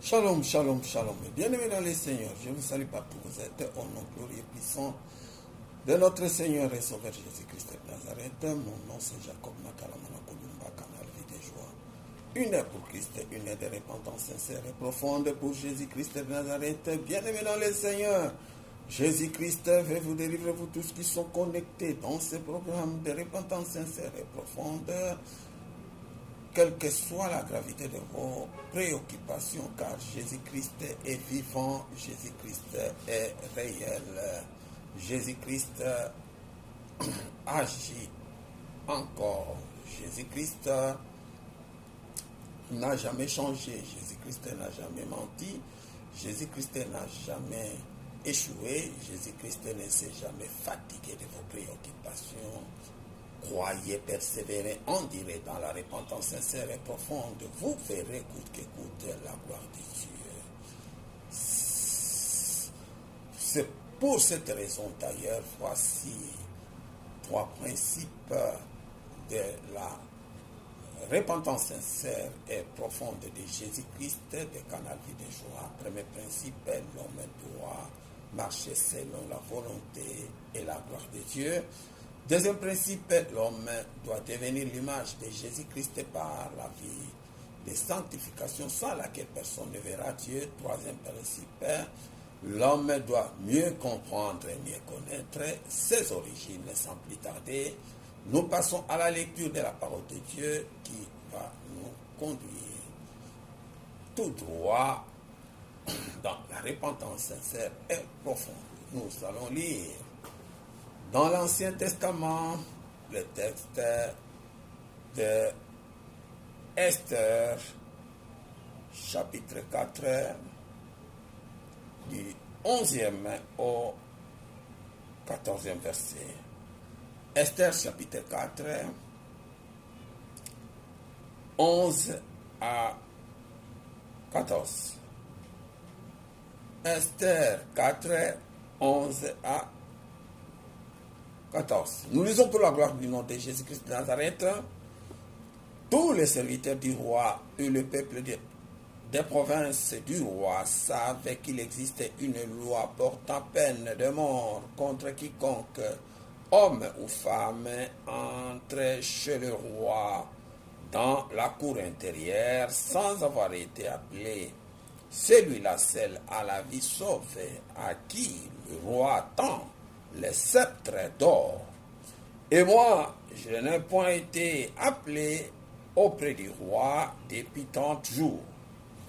Shalom, shalom, shalom. Bien-aimés dans les Seigneurs, je vous salue partout où vous êtes, au nom glorieux et puissant de notre Seigneur et Sauveur Jésus-Christ de Nazareth. Mon nom c'est Jacob Nakalamana Kolumba, canal vie de joie. Une heure pour Christ, une heure de repentance sincère et profonde pour Jésus-Christ de Nazareth. Bien-aimés dans les Seigneurs, Jésus-Christ veut vous délivrer, vous tous qui sont connectés dans ce programme de repentance sincère et profonde. Quelle que soit la gravité de vos préoccupations, car Jésus-Christ est vivant, Jésus-Christ est réel, Jésus-Christ agit encore, Jésus-Christ n'a jamais changé, Jésus-Christ n'a jamais menti, Jésus-Christ n'a jamais échoué, Jésus-Christ ne s'est jamais fatigué de vos préoccupations. Croyez, persévérez, en direz dans la repentance sincère et profonde. Vous verrez coûte que coûte la gloire de Dieu. C'est pour cette raison d'ailleurs, voici trois principes de la repentance sincère et profonde de Jésus-Christ, de Canal Vie de Joie. Premier principe, l'homme doit marcher selon la volonté et la gloire de Dieu. Deuxième principe, l'homme doit devenir l'image de Jésus-Christ par la vie de sanctification sans laquelle personne ne verra Dieu. Troisième principe, l'homme doit mieux comprendre et mieux connaître ses origines sans plus tarder. Nous passons à la lecture de la parole de Dieu qui va nous conduire tout droit dans la repentance sincère et profonde. Nous allons lire dans l'Ancien Testament, le texte de Esther, chapitre 4, du 11e au 14e verset. Esther, chapitre 4, 11 à 14. Esther 4, 11 à 14. Nous lisons pour la gloire du nom de Jésus-Christ de Nazareth. Tous les serviteurs du roi et le peuple des provinces du roi savaient qu'il existait une loi portant peine de mort contre quiconque, homme ou femme, entre chez le roi dans la cour intérieure sans avoir été appelé. Celui-là seul à la vie sauvée, à qui le roi tend les sceptres d'or. Et moi, je n'ai point été appelé auprès du roi depuis 30 jours.